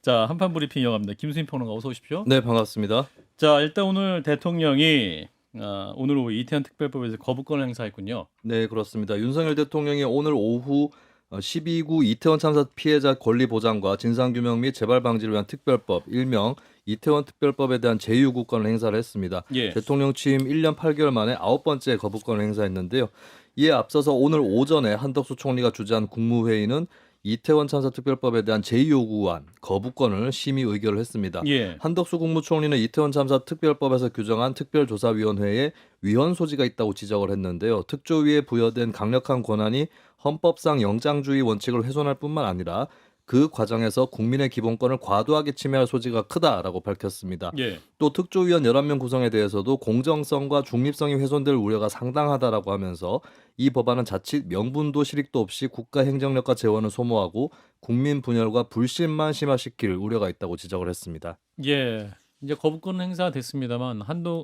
자, 한판 브리핑 이어갑니다. 김수민 평론가 어서 오십시오. 네, 반갑습니다. 자, 일단 오늘 대통령이 오늘 오후 이태원 특별법에서 거부권 행사했군요. 네, 그렇습니다. 윤석열 대통령이 오늘 오후 12구 이태원 참사 피해자 권리 보장과 진상규명 및 재발 방지를 위한 특별법, 일명 이태원 특별법에 대한 제2요구권을 행사를 했습니다. 예. 대통령 취임 1년 8개월 만에 9번째 거부권을 행사했는데요. 이에 앞서서 오늘 오전에 한덕수 총리가 주재한 국무회의는 이태원 참사 특별법에 대한 제2요구안 거부권을 심의 의결을 했습니다. 예. 한덕수 국무총리는 이태원 참사 특별법에서 규정한 특별조사위원회에 위헌 소지가 있다고 지적을 했는데요. 특조위에 부여된 강력한 권한이 헌법상 영장주의 원칙을 훼손할 뿐만 아니라 그 과정에서 국민의 기본권을 과도하게 침해할 소지가 크다라고 밝혔습니다. 예. 또 특조위원 11명 구성에 대해서도 공정성과 중립성이 훼손될 우려가 상당하다라고 하면서 이 법안은 자칫 명분도 실익도 없이 국가 행정력과 재원을 소모하고 국민 분열과 불신만 심화시킬 우려가 있다고 지적을 했습니다. 예. 이제 거부권 행사됐습니다만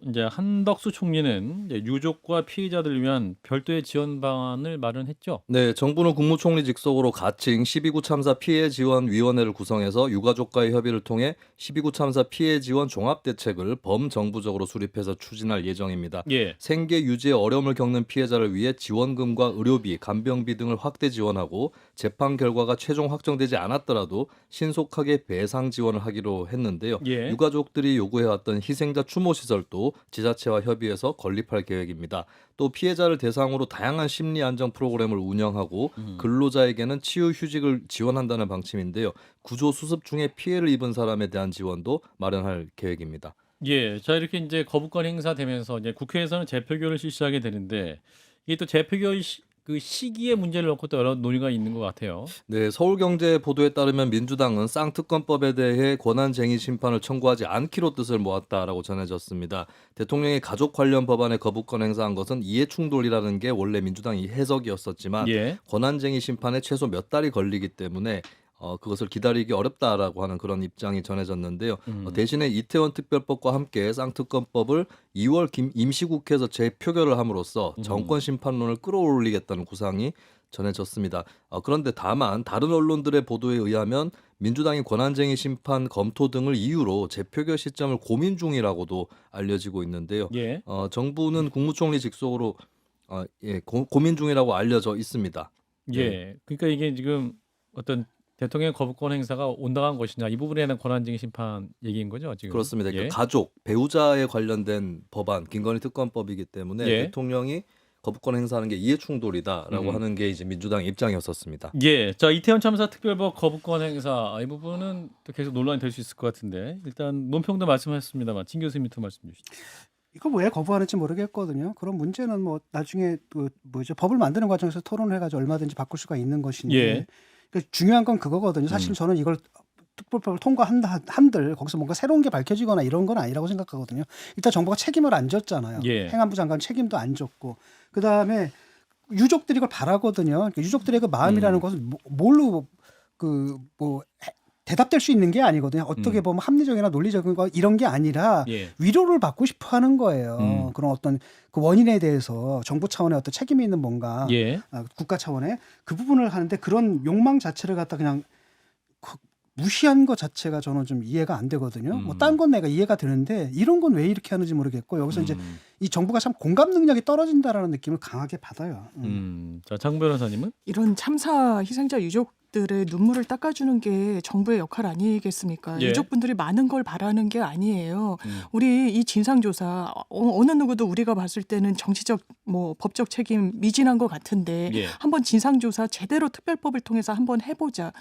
이제 한덕수 총리는 이제 유족과 피해자들을 위한 별도의 지원 방안을 마련했죠. 네, 정부는 국무총리 직속으로 가칭 12구 참사 피해 지원 위원회를 구성해서 유가족과의 협의를 통해 12구 참사 피해 지원 종합 대책을 범정부적으로 수립해서 추진할 예정입니다. 예. 생계 유지에 어려움을 겪는 피해자를 위해 지원금과 의료비, 간병비 등을 확대 지원하고 재판 결과가 최종 확정되지 않았더라도 신속하게 배상 지원을 하기로 했는데요. 예. 유가족들이 요구해왔던 희생자 추모 시설도 지자체와 협의해서 건립할 계획입니다. 또 피해자를 대상으로 다양한 심리 안정 프로그램을 운영하고 근로자에게는 치유 휴직을 지원한다는 방침인데요. 구조 수습 중에 피해를 입은 사람에 대한 지원도 마련할 계획입니다. 예. 자, 이렇게 이제 거부권 행사되면서 이제 국회에서는 재표결을 실시하게 되는데 이게 또 재표결 그 시기의 문제를 놓고 또 여러 논의가 있는 것 같아요. 네, 서울경제 보도에 따르면 민주당은 쌍특검법에 대해 권한쟁의 심판을 청구하지 않기로 뜻을 모았다라고 전해졌습니다. 대통령이 가족 관련 법안에 거부권 행사한 것은 이해충돌이라는 게 원래 민주당의 해석이었었지만 예. 권한쟁의 심판에 최소 몇 달이 걸리기 때문에 그것을 기다리기 어렵다라고 하는 그런 입장이 전해졌는데요. 대신에 이태원 특별법과 함께 쌍특검법을 2월 임시국회에서 재표결을 함으로써 정권 심판론을 끌어올리겠다는 구상이 전해졌습니다. 그런데 다만 다른 언론들의 보도에 의하면 민주당이 권한쟁의 심판 검토 등을 이유로 재표결 시점을 고민 중이라고도 알려지고 있는데요. 예. 정부는 국무총리 직속으로 고민 중이라고 알려져 있습니다. 네. 예. 그러니까 이게 지금 어떤 대통령의 거부권 행사가 온당한 것이냐 이 부분에 대한 권한쟁의 심판 얘기인 거죠, 지금. 그렇습니다. 예. 가족, 배우자에 관련된 법안, 김건희 특검법이기 때문에 예. 대통령이 거부권 행사하는 게 이해충돌이다라고 하는 게 이제 민주당 입장이었었습니다. 예. 자, 이태원 참사 특별법 거부권 행사 이 부분은 또 계속 논란이 될 수 있을 것 같은데 일단 논평도 말씀하셨습니다만 진 교수님부터 말씀 주시죠. 이거 왜 거부하는지 모르겠거든요. 그런 문제는 뭐 나중에 법을 만드는 과정에서 토론을 해가지고 얼마든지 바꿀 수가 있는 것인데 예. 그러니까 중요한 건 그거거든요. 사실 저는 이걸 특별법을 통과한다 한들 거기서 뭔가 새로운 게 밝혀지거나 이런 건 아니라고 생각하거든요. 일단 정부가 책임을 안 졌잖아요. 예. 행안부 장관 책임도 안 졌고 그다음에 유족들이 이걸 바라거든요. 그러니까 유족들의 그 마음이라는 것은 뭘로 대답될 수 있는 게 아니거든요. 어떻게 보면 합리적이나 논리적인 거 이런 게 아니라 예. 위로를 받고 싶어 하는 거예요. 그런 어떤 그 원인에 대해서 정부 차원의 어떤 책임이 있는 뭔가 예. 국가 차원의 그 부분을 하는데 그런 욕망 자체를 갖다 그냥 무시한 것 자체가 저는 좀 이해가 안 되거든요. 뭐 딴 건 내가 이해가 되는데 이런 건 왜 이렇게 하는지 모르겠고 여기서 이제 이 정부가 참 공감 능력이 떨어진다라는 느낌을 강하게 받아요. 자, 장 변호사님은? 이런 참사 희생자 유족들의 눈물을 닦아주는 게 정부의 역할 아니겠습니까? 예. 유족분들이 많은 걸 바라는 게 아니에요. 우리 이 진상조사 어느 누구도 우리가 봤을 때는 정치적 법적 책임 미진한 것 같은데 예. 한번 진상조사 제대로 특별법을 통해서 한번 해보자.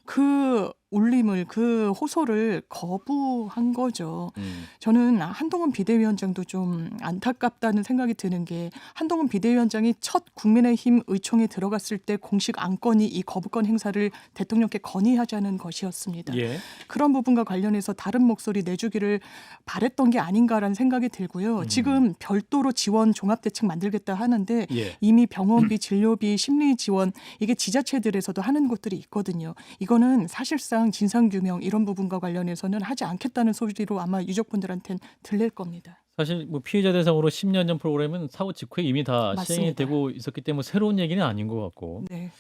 그 울림을 그 호소를 거부한 거죠. 저는 한동훈 비대위원장도 좀 안타깝다는 생각이 드는 게 한동훈 비대위원장이 첫 국민의힘 의총에 들어갔을 때 공식 안건이 이 거부권 행사를 대통령께 건의하자는 것이었습니다. 예. 그런 부분과 관련해서 다른 목소리 내주기를 바랬던 게 아닌가라는 생각이 들고요. 지금 별도로 지원 종합대책 만들겠다 하는데 예. 이미 병원비, 진료비, 심리 지원 이게 지자체들에서도 하는 곳들이 있거든요. 이거는 사실상 진상규명 이런 부분과 관련해서는 하지 않겠다는 소리로 아마 유족분들한테는 들릴 겁니다. 사실 뭐 피해자 대상으로 10년 전 프로그램은 사고 직후에 이미 다 시행이 맞습니다. 되고 있었기 때문에 새로운 얘기는 아닌 것 같고. 네.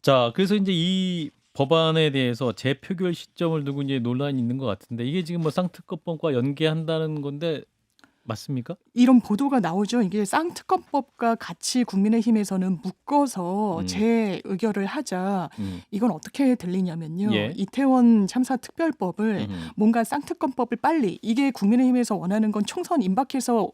자, 그래서 이제 이 법안에 대해서 재표결 시점을 두고 이제 논란이 있는 것 같은데 이게 지금 뭐 쌍특검법과 연계한다는 건데 맞습니까? 이런 보도가 나오죠. 이게 쌍특검법과 같이 국민의힘에서는 묶어서 음. 재의결을 하자. 이건 어떻게 들리냐면요. 예. 이태원 참사 특별법을 음. 뭔가 쌍특검법을 빨리 이게 국민의힘에서 원하는 건 총선 임박해서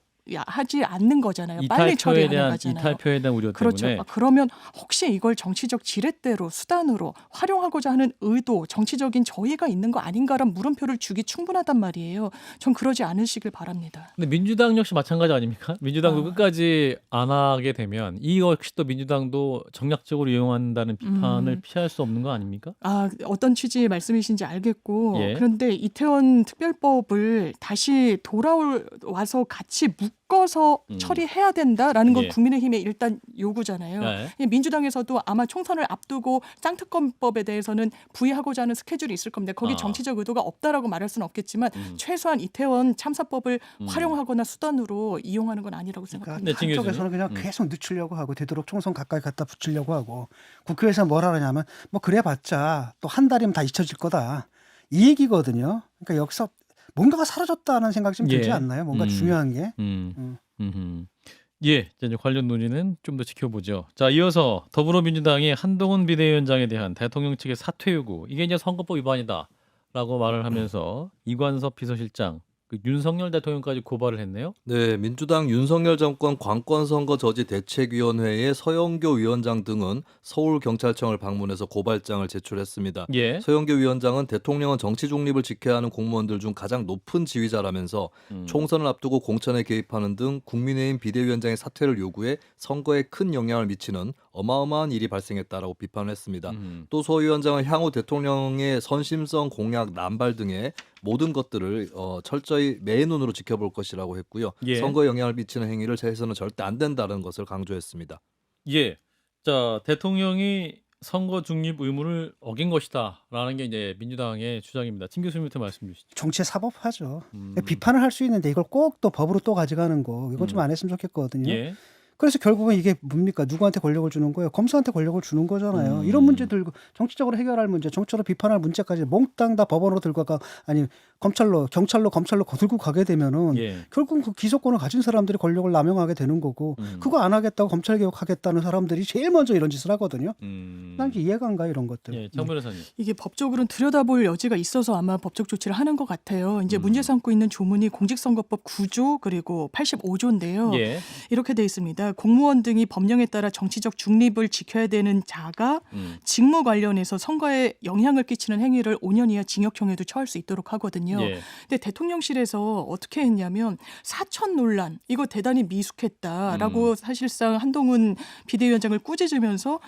하지 않는 거잖아요. 빨리 이탈표에 처리하는 대한 거잖아요. 이탈표에 대한 우려 그렇죠. 때문에 그러면 혹시 이걸 정치적 지렛대로 수단으로 활용하고자 하는 의도, 정치적인 저의가 있는 거 아닌가란 물음표를 주기 충분하단 말이에요. 전 그러지 않으시길 바랍니다. 근데 민주당 역시 마찬가지 아닙니까? 민주당도 아. 끝까지 안 하게 되면 이 역시 또 민주당도 정략적으로 이용한다는 비판을 피할 수 없는 거 아닙니까? 아, 어떤 취지의 말씀이신지 알겠고 예. 그런데 이태원 특별법을 다시 돌아와서 같이 묶어서 처리해야 된다라는 건 예. 국민의힘의 일단 요구잖아요. 네. 민주당에서도 아마 총선을 앞두고 쌍특검법에 대해서는 부의하고자 하는 스케줄이 있을 겁니다. 거기 아. 정치적 의도가 없다라고 말할 수는 없겠지만 음. 최소한 이태원 참사법을 활용하거나 수단으로 이용하는 건 아니라고 생각합니다. 그러니까 네, 진 한쪽에서는 그냥 교수님. 계속 늦추려고 하고 되도록 총선 가까이 갖다 붙이려고 하고 국회에서 뭘 하느냐면 뭐 그래봤자 또 한 달이면 다 잊혀질 거다 이 얘기거든요. 그러니까 여기서 뭔가가 사라졌다는 생각이 좀 들지 예. 않나요? 뭔가 중요한 게. 예, 이제 관련 논의는 좀 더 지켜보죠. 자, 이어서 더불어민주당이 한동훈 비대위원장에 대한 대통령 측의 사퇴 요구, 이게 이제 선거법 위반이다라고 말을 하면서 이관섭 비서실장, 그 윤석열 대통령까지 고발을 했네요. 네, 민주당 윤석열 정권 관건선거 저지 대책위원회의 서영교 위원장 등은 서울경찰청을 방문해서 고발장을 제출했습니다. 예. 서영교 위원장은 대통령은 정치 중립을 지켜야 하는 공무원들 중 가장 높은 지위자라면서 총선을 앞두고 공천에 개입하는 등 국민의힘 비대위원장의 사퇴를 요구해 선거에 큰 영향을 미치는 어마어마한 일이 발생했다라고 비판했습니다. 또 서 위원장은 향후 대통령의 선심성 공약 남발 등의 모든 것들을 철저히 매의 눈으로 지켜볼 것이라고 했고요. 예. 선거에 영향을 미치는 행위를 해서는 절대 안 된다는 것을 강조했습니다. 예. 자, 대통령이 선거 중립 의무를 어긴 것이다라는 게 이제 민주당의 주장입니다. tim 교수님부터 말씀 주시죠. 정치의 사법화죠. 비판을 할 수 있는데 이걸 꼭 또 법으로 또 가져가는 거 이거 좀 안 했으면 좋겠거든요. 예. 그래서 결국은 이게 뭡니까? 누구한테 권력을 주는 거예요? 검사한테 권력을 주는 거잖아요. 이런 문제 들고 정치적으로 해결할 문제, 정치적으로 비판할 문제까지 몽땅 다 법원으로 들고 가 아니 검찰로 검찰로 들고 가게 되면은 예. 결국 그 기소권을 가진 사람들이 권력을 남용하게 되는 거고 그거 안 하겠다고 검찰 개혁하겠다는 사람들이 제일 먼저 이런 짓을 하거든요. 난 이게 이해가 안 가요, 이런 것들. 예, 정 변호사님. 이게 법적으로는 들여다볼 여지가 있어서 아마 법적 조치를 하는 것 같아요. 이제 문제 삼고 있는 조문이 공직선거법 9조 그리고 85조인데요. 예. 이렇게 돼 있습니다. 공무원 등이 법령에 따라 정치적 중립을 지켜야 되는 자가 직무 관련해서 선거에 영향을 끼치는 행위를 5년 이하 징역형에도 처할 수 있도록 하거든요. 예. 근데 대통령실에서 어떻게 했냐면 사천 논란 이거 대단히 미숙했다라고 사실상 한동훈 비대위원장을 꾸짖으면서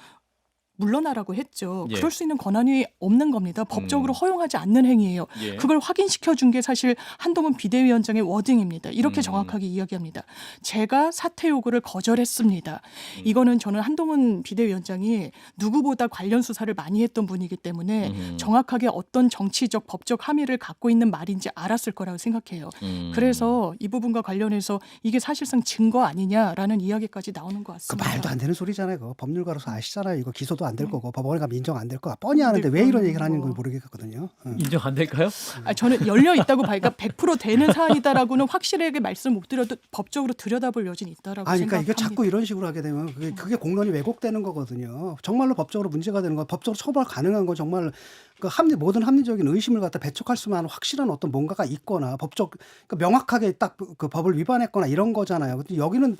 물러나라고 했죠. 예. 그럴 수 있는 권한이 없는 겁니다. 법적으로 허용하지 않는 행위예요. 예. 그걸 확인시켜 준 게 사실 한동훈 비대위원장의 워딩입니다. 이렇게 정확하게 이야기합니다. 제가 사퇴 요구를 거절했습니다. 이거는 저는 한동훈 비대위원장이 누구보다 관련 수사를 많이 했던 분이기 때문에 정확하게 어떤 정치적 법적 함의를 갖고 있는 말인지 알았을 거라고 생각해요. 그래서 이 부분과 관련해서 이게 사실상 증거 아니냐라는 이야기까지 나오는 것 그 같습니다. 말도 안 되는 소리잖아요. 그거 법률가로서 아시잖아요. 이거 기소도 안 될 거고 법원에 가면 인정 안 될 거가 뻔히 아는데 왜 이런 얘기를 하는 걸 모르겠거든요. 인정 안 될까요? 저는 열려 있다고 봐요. 그러니까 100% 되는 사안이다라고는 확실하게 말씀 못 드려도 법적으로 들여다볼 여지는 있다라고 아니, 그러니까 생각합니다. 이게 자꾸 이런 식으로 하게 되면 그게 공론이 왜곡되는 거거든요. 정말로 법적으로 문제가 되는 거, 법적으로 처벌 가능한 건 정말 그 모든 합리적인 의심을 갖다 배척할 수만 확실한 어떤 뭔가가 있거나 법적 그러니까 명확하게 딱 그 법을 위반했거나 이런 거잖아요. 근데 여기는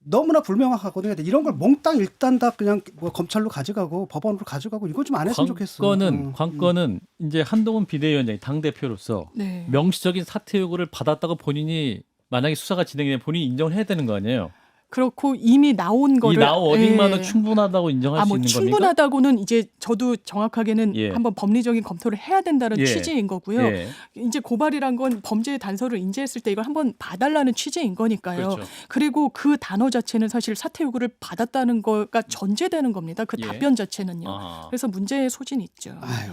너무나 불명확하거든요. 이런 걸 몽땅 일단 다 그냥 뭐 검찰로 가져가고 법원으로 가져가고 이거 좀 안 했으면 좋겠어요. 관건은 이제 한동훈 비대위원장이 당 대표로서 네. 명시적인 사퇴 요구를 받았다고 본인이 만약에 수사가 진행되면 본인이 인정을 해야 되는 거 아니에요? 그렇고 이미 나온 거를 이 나온 워딩만으로 예. 충분하다고 인정할 수 뭐 있는 겁니까? 충분하다고는 이제 저도 정확하게는 예. 한번 법리적인 검토를 해야 된다는 예. 취지인 거고요. 예. 이제 고발이란 건 범죄의 단서를 인지했을 때 이걸 한번 봐달라는 취지인 거니까요. 그렇죠. 그리고 그 단어 자체는 사실 사퇴 요구를 받았다는 거가 전제되는 겁니다. 그 예. 답변 자체는요. 아하. 그래서 문제의 소진이 있죠. 아유.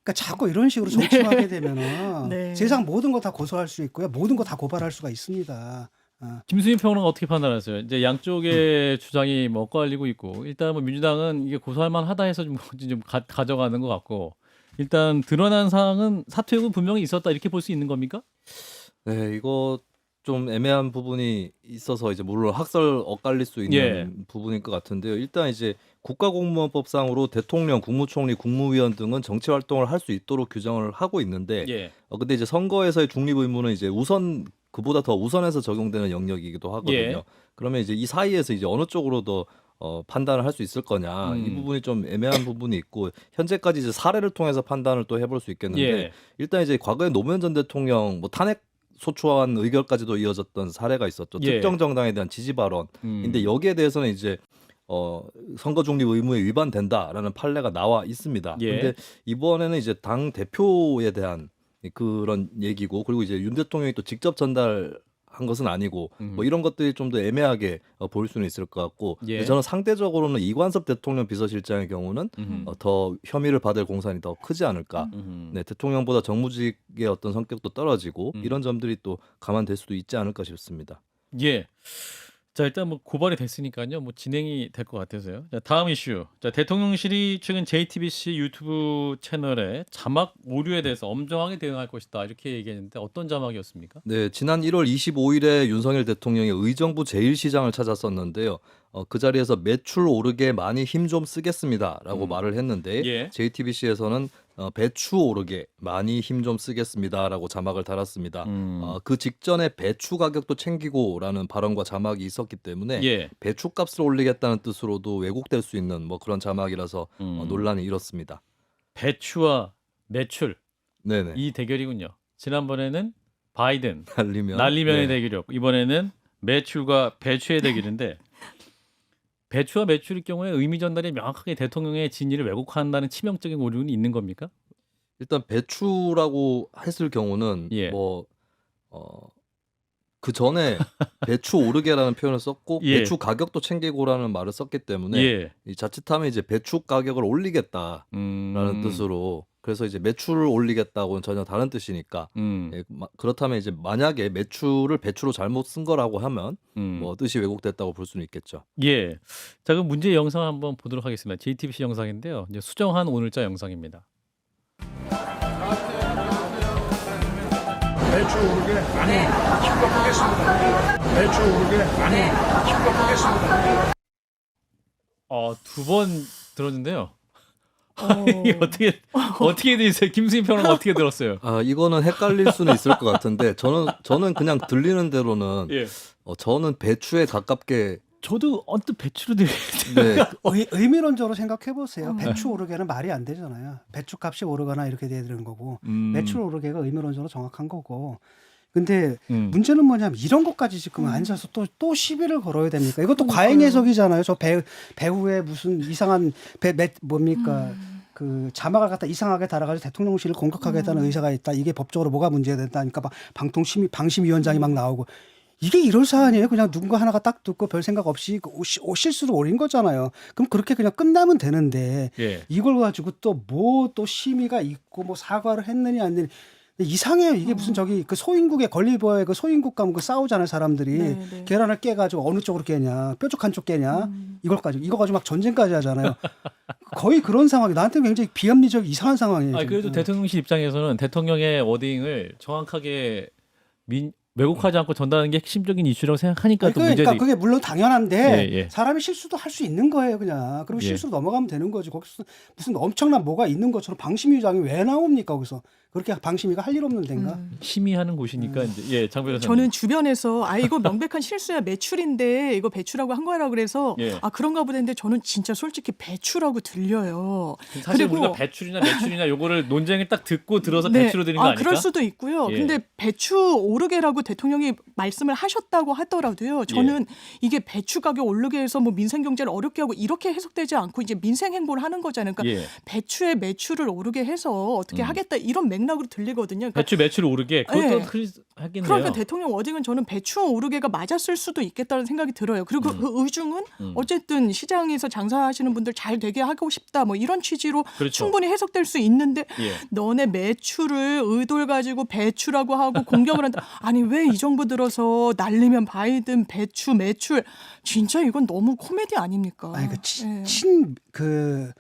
그러니까 자꾸 이런 식으로 정치하게 되면은 네. 세상 모든 거 다 고소할 수 있고요. 모든 거 다 고발할 수가 있습니다. 김수민 평론가 어떻게 판단하세요? 이제 양쪽의 주장이 뭐 엇갈리고 있고 일단 뭐 민주당은 이게 고소할 만하다 해서 좀 가져가는 것 같고 일단 드러난 사항은 사퇴 여부 분명히 있었다 이렇게 볼 수 있는 겁니까? 네, 이거 좀 애매한 부분이 있어서 이제 물론 학설 엇갈릴 수 있는 예. 부분일 것 같은데요. 일단 이제 국가공무원법상으로 대통령, 국무총리, 국무위원 등은 정치 활동을 할 수 있도록 규정을 하고 있는데, 예. 근데 이제 선거에서의 중립 의무는 이제 그보다 더 우선해서 적용되는 영역이기도 하거든요. 예. 그러면 이제 이 사이에서 이제 어느 쪽으로 더 판단을 할 수 있을 거냐, 이 부분이 좀 애매한 부분이 있고 현재까지 이제 사례를 통해서 판단을 또 해볼 수 있겠는데 예. 일단 이제 과거에 노무현 전 대통령 뭐 탄핵 소추안 의결까지도 이어졌던 사례가 있었죠. 예. 특정 정당에 대한 지지 발언인데 여기에 대해서는 이제 선거 중립 의무에 위반된다라는 판례가 나와 있습니다. 예. 근데 이번에는 이제 당 대표에 대한 그런 얘기고 그리고 이제 윤 대통령이 또 직접 전달한 것은 아니고 뭐 이런 것들이 좀 더 애매하게 보일 수는 있을 것 같고 예. 근데 저는 상대적으로는 이관섭 대통령 비서실장의 경우는 더 혐의를 받을 공산이 더 크지 않을까. 네, 대통령보다 정무직의 어떤 성격도 떨어지고 이런 점들이 또 감안될 수도 있지 않을까 싶습니다. 예. 자 일단 뭐 고발이 됐으니까요. 뭐 진행이 될 것 같아서요. 자, 다음 이슈. 자 대통령실이 최근 JTBC 유튜브 채널에 자막 오류에 대해서 엄정하게 대응할 것이다 이렇게 얘기했는데 어떤 자막이었습니까? 네, 지난 1월 25일에 윤석열 대통령이 의정부 제1시장을 찾았었는데요. 그 자리에서 매출 오르게 많이 힘 좀 쓰겠습니다라고 말을 했는데 예. JTBC에서는 배추 오르게 많이 힘 좀 쓰겠습니다라고 자막을 달았습니다. 그 직전에 배추 가격도 챙기고라는 발언과 자막이 있었기 때문에 예. 배추값을 올리겠다는 뜻으로도 왜곡될 수 있는 뭐 그런 자막이라서 논란이 일었습니다. 배추와 매출 네네. 이 대결이군요. 지난번에는 바이든 날리면 날리면의 네. 대결이었고 이번에는 매출과 배추의 대결인데 배추와 매출의 경우에 의미 전달이 명확하게 대통령의 진위를 왜곡한다는 치명적인 오류는 있는 겁니까? 일단 배추라고 했을 경우는 예. 그 전에 배추 오르게라는 표현을 썼고 예. 배추 가격도 챙기고라는 말을 썼기 때문에 예. 이 자칫하면 이제 배추 가격을 올리겠다라는 뜻으로 그래서 이제 매출을 올리겠다고는 전혀 다른 뜻이니까 예, 그렇다면 이제 만약에 매출을 배추로 잘못 쓴 거라고 하면 뭐 뜻이 왜곡됐다고 볼 수는 있겠죠. 예. 자 그럼 문제 영상 한번 보도록 하겠습니다. JTBC 영상인데요. 이제 수정한 오늘자 영상입니다. 배추 오르게 많이 힘껏하겠습니다. 배추 오르게 많이 힘껏하겠습니다. 두 번 들었는데요. 이게 어떻게 들으세요? 김수인 평론가 어떻게 들었어요? 이거는 헷갈릴 수는 있을 것 같은데 저는 그냥 들리는 대로는 예. 저는 배추에 가깝게 저도 언뜻 배추로 들리는데. 네, 의미론적으로 생각해 보세요. 배추 오르게는 말이 안 되잖아요. 배추 값이 오르거나 이렇게 돼야 되는 거고 매출 오르게가 의미론적으로 정확한 거고. 근데 문제는 뭐냐면 이런 것까지 지금 앉아서 또 시비를 걸어야 됩니까? 이것도 과잉 해석이잖아요. 저 배후에 무슨 이상한 뭡니까? 그 자막을 갖다 이상하게 달아가지고 대통령실을 공격하겠다는 의사가 있다. 이게 법적으로 뭐가 문제가 된다니까 막 방심위원장이 막 나오고. 이게 이럴 사안이에요. 그냥 누군가 하나가 딱 듣고 별 생각 없이 실수로 올린 거잖아요. 그럼 그렇게 그냥 끝나면 되는데 예. 이걸 가지고 또 또 심의가 있고 뭐 사과를 했느냐 안 했느냐. 이상해요. 이게 무슨 저기 그 소인국의 걸리버의 그 소인국과 그 싸우잖아요. 사람들이 네. 계란을 깨가지고 어느 쪽으로 깨냐, 뾰족한 쪽 깨냐, 이거 가지고 막 전쟁까지 하잖아요. 거의 그런 상황이 나한테 굉장히 비합리적 이상한 상황이에요. 그래도 지금. 대통령실 입장에서는 대통령의 워딩을 정확하게 왜곡하지 않고 전달하는 게 핵심적인 이슈라고 생각하니까 또 그러니까 문제들이. 그게 물론 당연한데 예. 사람이 실수도 할 수 있는 거예요. 그냥 그럼 예. 실수로 넘어가면 되는 거지. 거기서 무슨 엄청난 뭐가 있는 것처럼 방심위원장이 왜 나옵니까? 거기서 그렇게 방심위가 할 일 없는 데인가? 심의하는 곳이니까 이제 장 변호사님. 저는 주변에서 이거 명백한 실수야 매출인데 이거 배추라고 한 거라 그래서 예. 그런가 보다 했는데 저는 진짜 솔직히 배추라고 들려요. 사실 그리고 우리가 배출이나 매출이나 요거를 논쟁을 딱 듣고 들어서 네. 배추로 드린 거 아닐까? 그럴 수도 있고요. 예. 근데 배추 오르게라고 대통령이 말씀을 하셨다고 하더라도요. 저는 이게 배추 가격 오르게 해서 뭐 민생 경제를 어렵게 하고 이렇게 해석되지 않고 이제 민생 행보를 하는 거잖아요. 그러니까 예. 배추의 매출을 오르게 해서 어떻게 하겠다 이런 맥락으로 들리거든요. 그러니까 배추 매출 오르게 그것도 예. 하겠네요. 그러니까 대통령 워딩은 저는 배추 오르게가 맞았을 수도 있겠다는 생각이 들어요. 그리고 그 의중은 어쨌든 시장에서 장사하시는 분들 잘 되게 하고 싶다 뭐 이런 취지로 그렇죠. 충분히 해석될 수 있는데 예. 너네 매출을 의도를 가지고 배추라고 하고 공격을 한다. 아니 왜 이 정부 들어서 날리면 바이든 배추 매출 진짜 이건 너무 코미디 아닙니까? 아니 예. 그러니까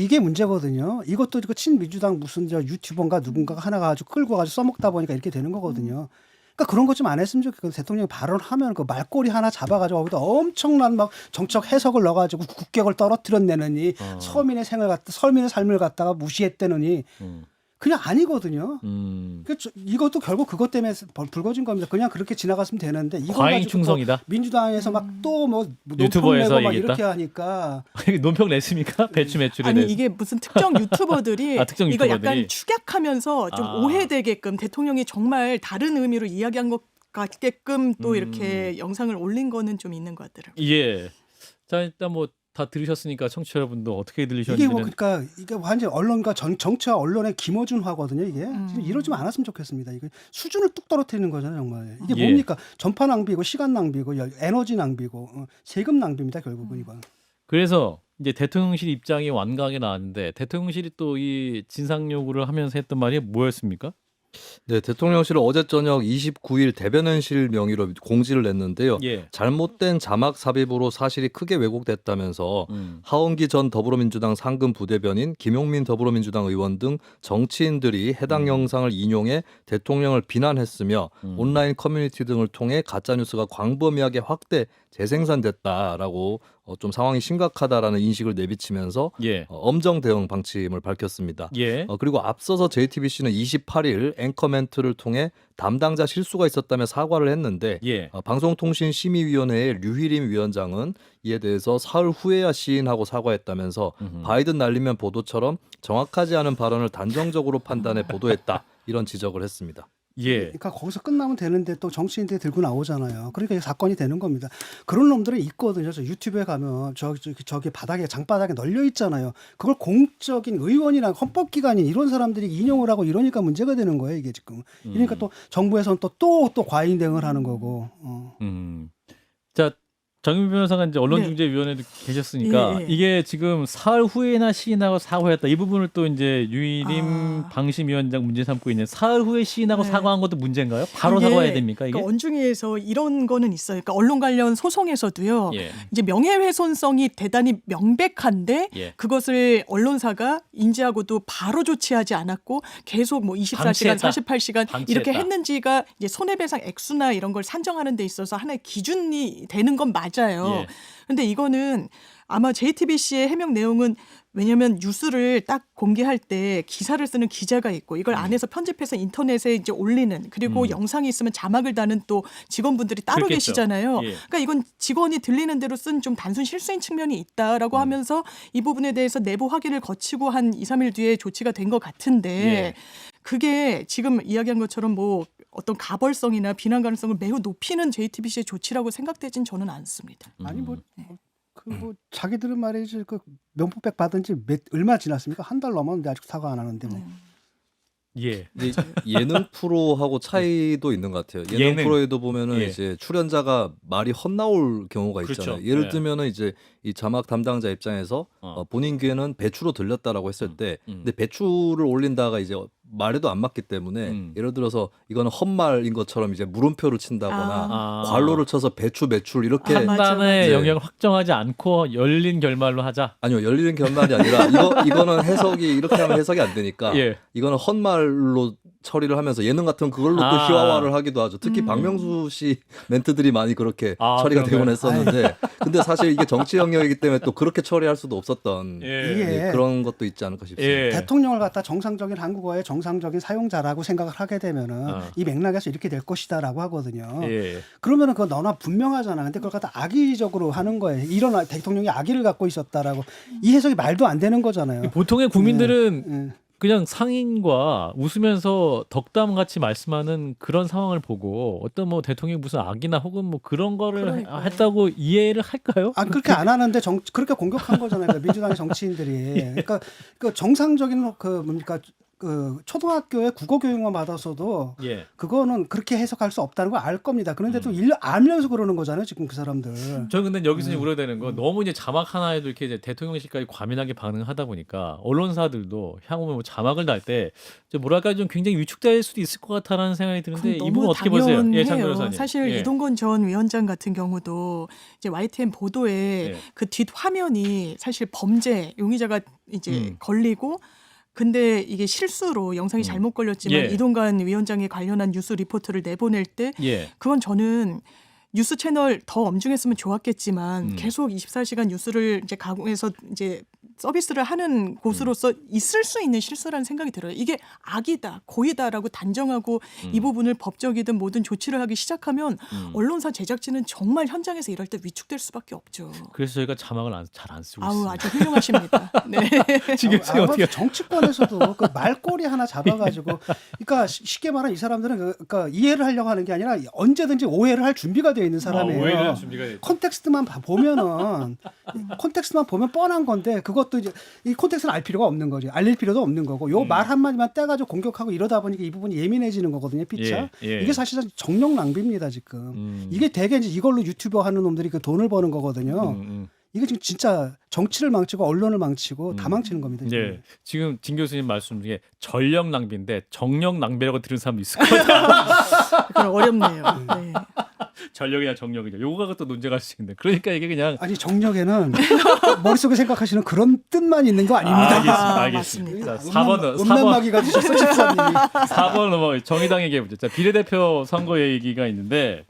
이게 문제거든요. 이것도 그 친민주당 무슨 저 유튜버인가 누군가가 하나 가지고 끌고 가지고 써먹다 보니까 이렇게 되는 거거든요. 그러니까 그런 것 좀 안 했으면 좋겠고 대통령이 발언하면 그 말꼬리 하나 잡아가지고 거기다 엄청난 막 정책 해석을 넣어가지고 국격을 떨어뜨렸내느니 서민의 삶을 갖다가 무시했다느니 그냥 아니거든요. 이것도 결국 그것 때문에 불거진 겁니다. 그냥 그렇게 지나갔으면 되는데 이거 과잉 가지고 충성이다. 민주당에서 막 또 뭐 유튜버에서 막 얘기했다? 이렇게 하니까 논평 냈습니까? 배추 매출에 아니 대해서. 이게 무슨 특정 유튜버들이 특정 이걸 유튜버들이. 약간 축약하면서 좀 아. 오해되게끔 대통령이 정말 다른 의미로 이야기한 것 같게끔 또 이렇게 영상을 올린 거는 좀 있는 것 같더라고요. 예. 자 일단 뭐 다 들으셨으니까 청취자 여러분도 어떻게 이게 들으셨는지는 뭐 그러니까 이게 완전 언론과 정치와 언론의 김어준화거든요. 이게 이러지 않았으면 좋겠습니다. 이게 수준을 뚝 떨어뜨리는 거잖아요, 정말. 이게 예. 뭡니까? 전파 낭비고 시간 낭비고 에너지 낭비고 세금 낭비입니다. 결국은 이건. 그래서 이제 대통령실 입장이 완강하게 나왔는데 대통령실이 또 이 진상 요구를 하면서 했던 말이 뭐였습니까? 네, 대통령실은 어제 저녁 29일 대변인실 명의로 공지를 냈는데요. 예. 잘못된 자막 삽입으로 사실이 크게 왜곡됐다면서 하원기 전 더불어민주당 상근 부대변인, 김용민 더불어민주당 의원 등 정치인들이 해당 영상을 인용해 대통령을 비난했으며 온라인 커뮤니티 등을 통해 가짜뉴스가 광범위하게 확대 재생산됐다라고 좀 상황이 심각하다라는 인식을 내비치면서 예. 엄정 대응 방침을 밝혔습니다. 예. 그리고 앞서서 JTBC는 28일 앵커 멘트를 통해 담당자 실수가 있었다며 사과를 했는데 예. 방송통신심의위원회의 류희림 위원장은 이에 대해서 사흘 후에야 시인하고 사과했다면서 바이든 날리면 보도처럼 정확하지 않은 발언을 단정적으로 판단해 보도했다 이런 지적을 했습니다. 예. 그러니까 거기서 끝나면 되는데 또 정치인들이 들고 나오잖아요. 그러니까 이게 사건이 되는 겁니다. 그런 놈들이 있거든요. 저 유튜브에 가면 저기 바닥에 장바닥에 널려 있잖아요. 그걸 공적인 의원이나 헌법기관인 이런 사람들이 인용을 하고 이러니까 문제가 되는 거예요. 이게 지금. 그러니까 또 정부에서는 또 과잉 대응을 하는 거고. 자 정윤 변호사가 이제 언론중재위원회도 계셨으니까 예, 예. 이게 지금 사흘 후에나 시인하고 사과했다 이 부분을 또 이제 유일임 방심위원장 문제 삼고 있는 사흘 후에 시인하고 네. 사과한 것도 문제인가요? 바로 이게 사과해야 됩니까 이게? 그러니까 원중위에서 이런 거는 있어요. 그러니까 언론 관련 소송에서도요. 예. 이제 명예훼손성이 대단히 명백한데 예. 그것을 언론사가 인지하고도 바로 조치하지 않았고 계속 뭐 24시간, 방치했다. 48시간 방치했다. 이렇게 했는지가 이제 손해배상 액수나 이런 걸 산정하는 데 있어서 하나의 기준이 되는 건 맞아요. 예. 근데 이거는 아마 JTBC의 해명 내용은 왜냐하면 뉴스를 딱 공개할 때 기사를 쓰는 기자가 있고 이걸 안에서 편집해서 인터넷에 이제 올리는 그리고 영상이 있으면 자막을 다는 또 직원분들이 따로 그렇겠죠. 계시잖아요. 예. 그러니까 이건 직원이 들리는 대로 쓴 좀 단순 실수인 측면이 있다라고 하면서 이 부분에 대해서 내부 확인을 거치고 한 2, 3일 뒤에 조치가 된 것 같은데 예. 그게 지금 이야기한 것처럼 뭐 어떤 가벌성이나 비난 가능성을 매우 높이는 JTBC의 조치라고 생각되진 저는 않습니다. 아니 뭐 자기들은 말이지 그 명품백 받은 지 얼마 지났습니까? 한 달 넘었는데 아직 사과 안 하는데 뭐. 예. 근데 예능 프로하고 차이도 있는 것 같아요. 예능, 예능. 프로에도 보면은 예. 이제 출연자가 말이 헛나올 경우가 그렇죠. 있잖아요. 예를 예. 들면은 이제 이 자막 담당자 입장에서 본인 귀에는 배추로 들렸다라고 했을 때, 근데 배추를 올린다가 이제 말에도 안 맞기 때문에 예를 들어서 이거는 헛말인 것처럼 이제 물음표를 친다거나 괄호를 쳐서 배추 매출 이렇게 맞아, 판단의 맞아. 영역을 확정하지 않고 열린 결말로 하자. 아니요, 열리는 결말이 아니라 이거는 해석이 이렇게 하면 해석이 안 되니까 예. 이거는 헛말로 처리를 하면서 예능 같은 그걸로 또 아. 희화화를 하기도 하죠. 특히 박명수 씨 멘트들이 많이 그렇게 처리가 되곤 그런가요? 했었는데 근데 사실 이게 정치 영역이기 때문에 또 그렇게 처리할 수도 없었던 예. 이게 네, 그런 것도 있지 않을까 싶습니다. 예. 대통령을 갖다 정상적인 한국어의 정상적인 사용자라고 생각을 하게 되면은 이 맥락에서 이렇게 될 것이다라고 하거든요. 예. 그러면은 그거 너나 분명하잖아. 근데 그걸 갖다 악의적으로 하는 거예요. 이런 대통령이 악의를 갖고 있었다라고 이 해석이 말도 안 되는 거잖아요. 보통의 국민들은 예. 그냥 상인과 웃으면서 덕담같이 말씀하는 그런 상황을 보고 어떤 뭐 대통령이 무슨 악이나 혹은 뭐 그런 거를 그러니까요. 했다고 이해를 할까요? 아 그렇게 안 하는데 그렇게 공격한 거잖아요. 그 민주당의 정치인들이. 그러니까 그 정상적인 그 뭡니까 그 초등학교에 국어 교육만 받아서도 예. 그거는 그렇게 해석할 수 없다는 걸 알 겁니다. 그런데도 알면서 그러는 거잖아요. 지금 그 사람들. 저는 근데 여기서 이제 우려되는 건 너무 이제 자막 하나에도 이렇게 이제 대통령실까지 과민하게 반응하다 보니까 언론사들도 향후 뭐 자막을 달 때 뭐랄까 좀 굉장히 위축될 수도 있을 것 같다라는 생각이 드는데 그건 이 부분 너무 어떻게 보세요? 예, 장 당연해요. 변호사님. 사실 예. 이동건 전 위원장 같은 경우도 이제 YTN 보도에 예. 그 뒷 화면이 사실 범죄 용의자가 이제 걸리고 근데 이게 실수로 영상이 잘못 걸렸지만 예. 이동관 위원장에 관련한 뉴스 리포트를 내보낼 때 예. 그건 저는 뉴스 채널 더 엄중했으면 좋았겠지만 계속 24시간 뉴스를 이제 가공해서 이제 서비스를 하는 곳으로서 있을 수 있는 실수라는 생각이 들어요. 이게 악이다, 고의다라고 단정하고 이 부분을 법적이든 뭐든 조치를 하기 시작하면 언론사 제작진은 정말 현장에서 일할 때 위축될 수밖에 없죠. 그래서 저희가 자막을 잘 안 쓰고 아우 있어요. 아주 훌륭하십니다. 네. 지금 아마 어떻게 정치권에서도 그 말꼬리 하나 잡아가지고, 그러니까 쉽게 말하면 이 사람들은 그러니까 이해를 하려고 하는 게 아니라 언제든지 오해를 할 준비가 되어 있는 사람이에요. 오해를 준비가 돼. 콘텍스트만 보면은 콘텍스트만 보면 뻔한 건데 그것도 이제 이 콘텍스트는 알 필요가 없는 거죠. 알릴 필요도 없는 거고 요 말 한마디만 떼가지고 공격하고 이러다 보니까 이 부분이 예민해지는 거거든요. 피차. 예, 예. 이게 사실은 정력 낭비입니다 지금. 이게 대개 이제 이걸로 유튜버 하는 놈들이 그 돈을 버는 거거든요. 이게 지금 진짜 정치를 망치고 언론을 망치고 다 망치는 겁니다. 지금. 예. 지금 진 교수님 말씀 중에 전력 낭비인데 정력 낭비라고 들은 사람도 있을 것 같아요. 그건 어렵네요. 네. 전력이냐 정력이냐. 요거가 또 논쟁할 수 있는데. 그러니까 이게 그냥 아니 정력에는 머릿속에 생각하시는 그런 뜻만 있는 거 아닙니다. 알겠습니다. 자, 4번 음란마귀가 되셨어 집사님이. 4번 넘어 정의당 얘기해보죠. 자, 비례대표 선거 얘기가 있는데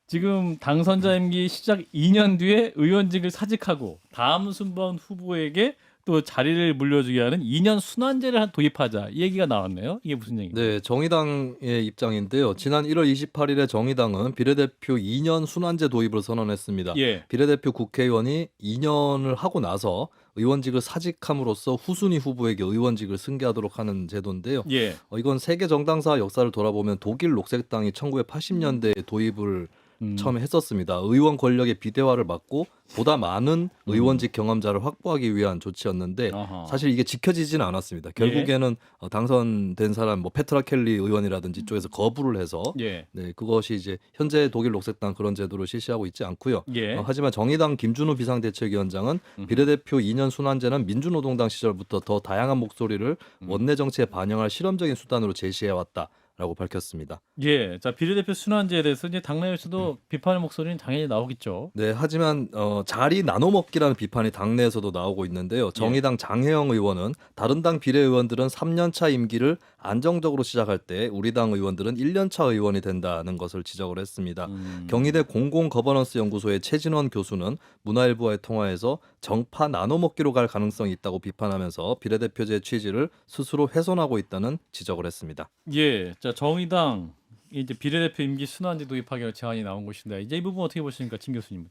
지금 당선자 임기 시작 2년 뒤에 의원직을 사직하고 다음 순번 후보에게 또 자리를 물려주게 하는 2년 순환제를 도입하자 이 얘기가 나왔네요. 이게 무슨 얘기인가요? 네, 정의당의 입장인데요. 지난 1월 28일에 정의당은 비례대표 2년 순환제 도입을 선언했습니다. 예. 비례대표 국회의원이 2년을 하고 나서 의원직을 사직함으로써 후순위 후보에게 의원직을 승계하도록 하는 제도인데요. 예. 이건 세계 정당사 역사를 돌아보면 독일 녹색당이 1980년대에 도입을 처음에 했었습니다. 의원 권력의 비대화를 막고 보다 많은 의원직 경험자를 확보하기 위한 조치였는데 아하. 사실 이게 지켜지지는 않았습니다. 결국에는 당선된 사람 뭐 페트라 켈리 의원이라든지 쪽에서 거부를 해서 예. 네, 그것이 이제 현재 독일 녹색당 그런 제도를 실시하고 있지 않고요. 예. 하지만 정의당 김준우 비상대책위원장은 비례대표 2년 순환제는 민주노동당 시절부터 더 다양한 목소리를 원내 정치에 반영할 실험적인 수단으로 제시해왔다. 라고 밝혔습니다. 예. 자, 비례대표 순환제에 대해서 이제 당내에서도 비판의 목소리는 당연히 나오겠죠. 네, 하지만 자리 나눠 먹기라는 비판이 당내에서도 나오고 있는데요. 정의당 장혜영 의원은 다른 당 비례의원들은 3년차 임기를 안정적으로 시작할 때 우리 당 의원들은 1년차 의원이 된다는 것을 지적을 했습니다. 경희대 공공거버넌스 연구소의 최진원 교수는 문화일보와의 통화에서 정파 나눠 먹기로 갈 가능성이 있다고 비판하면서 비례대표제 취지를 스스로 훼손하고 있다는 지적을 했습니다. 예. 자, 정의당 이제 비례대표 임기 순환제 도입하기로 제안이 나온 것인데 이제 이 부분 어떻게 보십니까, 진 교수님?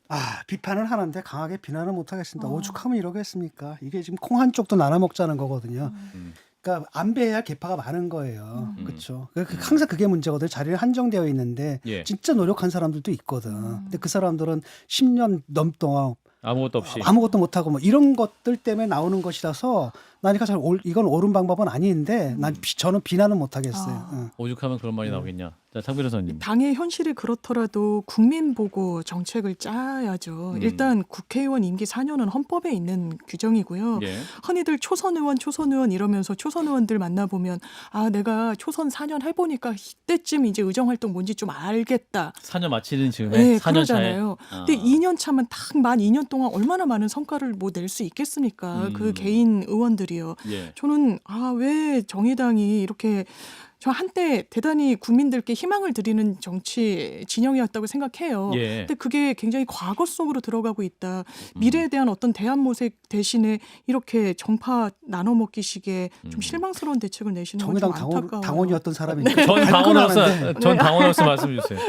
비판을 하는데 강하게 비난을 못 하겠습니다. 오죽하면 이러겠습니까? 이게 지금 콩 한쪽도 나눠 먹자는 거거든요. 그러니까 안배해야 할 개파가 많은 거예요. 그렇죠. 항상 그게 문제거든요. 자리는 한정되어 있는데 예. 진짜 노력한 사람들도 있거든. 근데 그 사람들은 10년 넘동안 아무것도 없이. 아무것도 못하고 뭐 이런 것들 때문에 나오는 것이라서 나니까 이건 옳은 방법은 아닌데 저는 비난은 못 하겠어요. 오죽하면 그런 말이 나오겠냐. 자, 장 변호사님. 당의 현실이 그렇더라도 국민 보고 정책을 짜야죠. 일단 국회의원 임기 4년은 헌법에 있는 규정이고요. 예. 흔히들 초선 의원 이러면서 초선 의원들 만나보면 내가 초선 4년 해보니까 이때쯤 이제 의정활동 뭔지 좀 알겠다. 4년 마치는 즈음에 네, 4년 차에. 그러잖아요. 근데 2년 차면 딱 만 2년 동안 얼마나 많은 성과를 뭐 낼 수 있겠습니까? 그 개인 의원들이요. 예. 저는 왜 정의당이 이렇게 저 한때 대단히 국민들께 희망을 드리는 정치 진영이었다고 생각해요. 예. 근데 그게 굉장히 과거 속으로 들어가고 있다. 미래에 대한 어떤 대안 모색 대신에 이렇게 정파 나눠 먹기식의 좀 실망스러운 대책을 내시는 건 좀 정의당 안타까워요. 당원이었던 사람이니까. 전 당원으로서 말씀 주세요.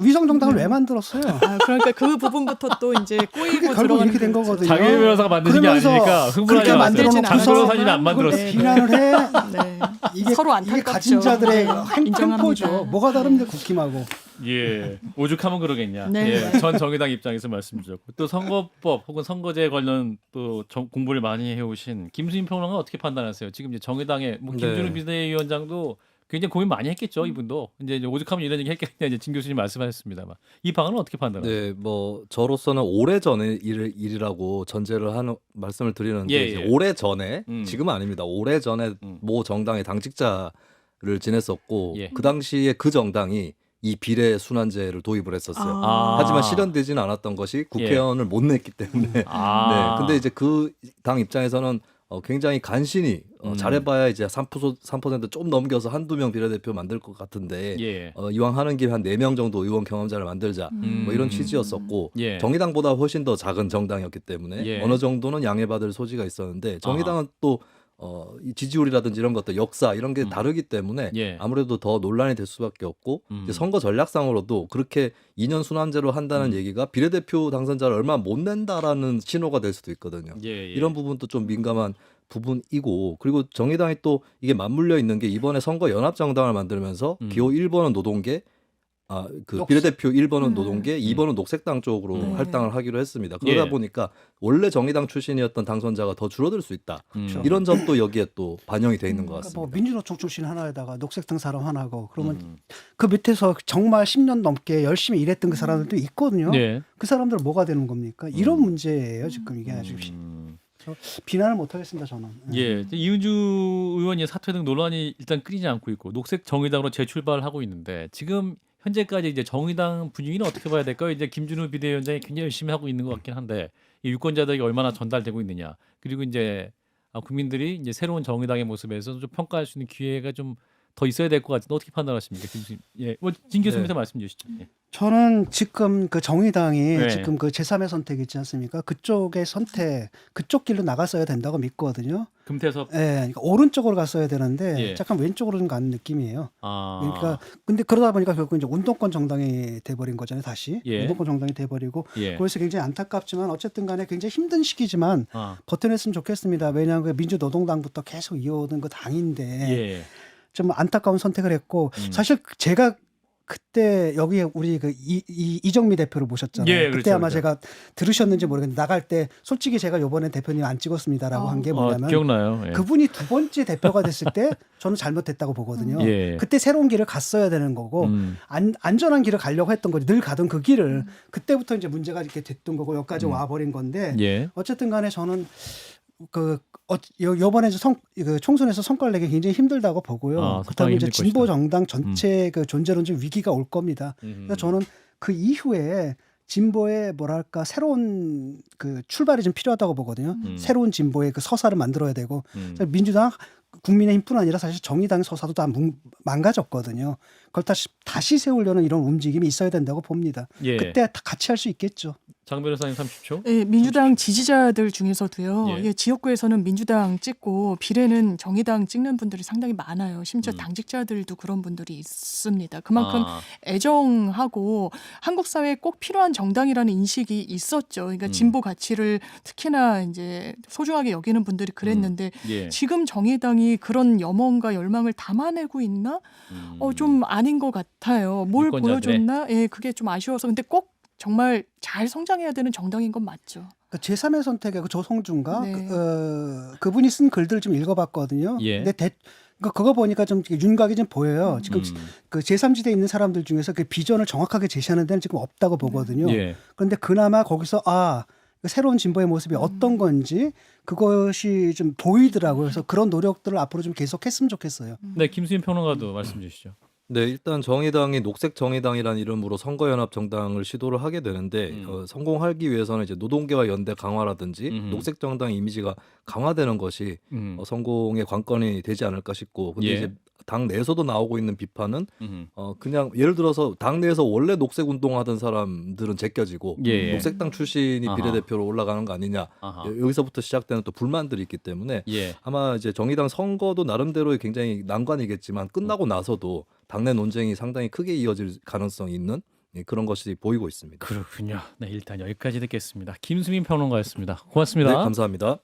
위성 정당을 왜 만들었어요? 그러니까 그 부분부터 또 이제 그게 꼬이고 결국 들어가는 이렇게 된 거죠. 거거든요. 자기 변호사가 만드신 게 그러면서 아니니까 흥분하지 그렇게 마세요. 만들어 장 놓고서 변호사님이 안 그걸 만들었어요. 비난을 해. 네. 이게 서로 이게 안타깝죠. 가진 자들의 인정합니다. 횡포죠. 뭐가 다릅니까 국힘하고. 예, 오죽하면 그러겠냐. 네. 예, 전 정의당 입장에서 말씀 주셨고 또 선거법 혹은 선거제 관련 또 공부를 많이 해오신 김수민 평론가 어떻게 판단하세요? 지금 이제 정의당의 뭐 김준우 네. 비대위원장도 굉장히 고민 많이 했겠죠, 이분도. 이제 오죽하면 이런 얘기 했겠냐 이제 진 교수님 말씀하셨습니다만 이 방안은 어떻게 판단하세요? 네, 뭐 저로서는 오래 전의 일이라고 전제를 하는 말씀을 드리는데 예, 이제 예. 오래 전에 음. 지금은 아닙니다. 오래 전에 모 정당의 당직자를 지냈었고 예. 그 당시에 그 정당이 이 비례 순환제를 도입을 했었어요. 아. 하지만 실현되지는 않았던 것이 국회의원을 못 냈기 때문에 아. 네, 근데 이제 그 당 입장에서는 굉장히 간신히 잘해봐야 이제 3% 좀 넘겨서 한두 명 비례대표 만들 것 같은데 예. 이왕 하는 김에 한 4명 정도 의원 경험자를 만들자 뭐 이런 취지였었고 예. 정의당보다 훨씬 더 작은 정당이었기 때문에 예. 어느 정도는 양해받을 소지가 있었는데 정의당은 또 이 지지율이라든지 이런 것들 역사 이런 게 다르기 때문에 예. 아무래도 더 논란이 될 수밖에 없고 이제 선거 전략상으로도 그렇게 2년 순환제로 한다는 얘기가 비례대표 당선자를 얼마 못 낸다라는 신호가 될 수도 있거든요. 예, 예. 이런 부분도 좀 민감한 부분이고 그리고 정의당이 또 이게 맞물려 있는 게 이번에 선거 연합 정당을 만들면서 기호 1번은 노동계 그 비례대표 1번은 노동계, 2번은 녹색당 쪽으로 네. 할당을 하기로 했습니다. 그러다 예. 보니까 원래 정의당 출신이었던 당선자가 더 줄어들 수 있다. 그렇죠. 이런 점도 여기에 또 반영이 돼 있는 것 그러니까 같습니다. 뭐 민주노총 출신 하나에다가 녹색당 사람 하나고 그러면 그 밑에서 정말 10년 넘게 열심히 일했던 그 사람들도 있거든요. 네. 그 사람들 뭐가 되는 겁니까? 이런 문제예요 지금 이게 아주 비난을 못 하겠습니다 저는. 예, 이은주 의원이 사퇴 등 논란이 일단 끊이지 않고 있고 녹색 정의당으로 재출발을 하고 있는데 지금 현재까지 이제 정의당 분위기는 어떻게 봐야 될까요? 이제 김준우 비대위원장이 굉장히 열심히 하고 있는 것 같긴 한데 이 유권자들에게 얼마나 전달되고 있느냐 그리고 이제 국민들이 이제 새로운 정의당의 모습에서 좀 평가할 수 있는 기회가 좀 더 있어야 될 것 같은데 어떻게 판단하십니까, 김수님? 예, 뭐 진 교수님부터 말씀 주시죠. 예. 저는 지금 그 정의당이 네. 지금 그 제3의 선택 있지 않습니까? 그쪽의 선택, 그쪽 길로 나갔어야 된다고 믿거든요. 금태섭. 예, 그러니까 오른쪽으로 갔어야 되는데 예. 약간 왼쪽으로 좀 가는 느낌이에요. 아, 그러니까 근데 그러다 보니까 결국 이제 운동권 정당이 돼버린 거잖아요. 다시 예. 운동권 정당이 돼버리고 예. 그래서 굉장히 안타깝지만 어쨌든 간에 굉장히 힘든 시기지만 아, 버텨냈으면 좋겠습니다. 왜냐하면 그 민주노동당부터 계속 이어오는 그 당인데 예. 좀 안타까운 선택을 했고 사실 제가 그때 여기에 우리 그 이정미 대표를 모셨잖아요. 예, 그때 그렇죠, 아마 그렇죠. 제가 들으셨는지 모르겠는데 나갈 때 솔직히 제가 요번에 대표님 안 찍었습니다라고 한 게 뭐냐면 기억나요. 예. 그분이 두 번째 대표가 됐을 때 저는 잘못했다고 보거든요. 예. 그때 새로운 길을 갔어야 되는 거고 안전한 길을 가려고 했던 거지 늘 가던 그 길을 그때부터 이제 문제가 이렇게 됐던 거고 여기까지 와버린 건데 예. 어쨌든 간에 저는 요번에 그 총선에서 성과를 내기 굉장히 힘들다고 보고요. 아, 그다음에 이제 힘들 진보 것이다. 정당 전체 그 존재론 좀 위기가 올 겁니다. 그래서 저는 그 이후에 진보의 뭐랄까 새로운 그 출발이 좀 필요하다고 보거든요. 새로운 진보의 그 서사를 만들어야 되고 민주당, 국민의힘뿐 아니라 사실 정의당 서사도 다 망가졌거든요. 그걸 다시 세우려는 이런 움직임이 있어야 된다고 봅니다. 예. 그때 다 같이 할 수 있겠죠. 장 변호사님 30초. 예, 민주당 지지자들 중에서도요. 예. 예, 지역구에서는 민주당 찍고 비례는 정의당 찍는 분들이 상당히 많아요. 심지어 당직자들도 그런 분들이 있습니다. 그만큼 애정하고 한국 사회에 꼭 필요한 정당이라는 인식이 있었죠. 그러니까 진보 가치를 특히나 이제 소중하게 여기는 분들이 그랬는데 예. 지금 정의당이 그런 염원과 열망을 담아내고 있나? 좀 아닌 것 같아요. 뭘 유권자들의? 보여줬나? 예, 그게 좀 아쉬워서 근데 꼭 정말 잘 성장해야 되는 정당인 건 맞죠. 그 제3의 선택의 그 조성준가 네. 그분이 쓴 글들을 좀 읽어봤거든요. 예. 근데 그거 보니까 좀 윤곽이 좀 보여요. 지금 그 제3지대에 있는 사람들 중에서 그 비전을 정확하게 제시하는 데는 지금 없다고 보거든요. 예. 그런데 그나마 거기서 그 새로운 진보의 모습이 어떤 건지 그것이 좀 보이더라고요. 그래서 그런 노력들을 앞으로 좀 계속했으면 좋겠어요. 네, 김수민 평론가도 말씀 주시죠. 네, 일단 정의당이 녹색 정의당이라는 이름으로 선거연합 정당을 시도를 하게 되는데 성공하기 위해서는 이제 노동계와 연대 강화라든지 녹색 정당 이미지가 강화되는 것이 성공의 관건이 되지 않을까 싶고 근데 예. 이제 당 내에서도 나오고 있는 비판은 그냥 예를 들어서 당 내에서 원래 녹색 운동하던 사람들은 제껴지고 예. 녹색당 출신이 아하. 비례대표로 올라가는 거 아니냐 아하. 여기서부터 시작되는 또 불만들이 있기 때문에 예. 아마 이제 정의당 선거도 나름대로의 굉장히 난관이겠지만 끝나고 나서도 당내 논쟁이 상당히 크게 이어질 가능성이 있는 그런 것이 보이고 있습니다. 그렇군요. 네, 일단 여기까지 듣겠습니다. 김수민 평론가였습니다. 고맙습니다. 네, 감사합니다.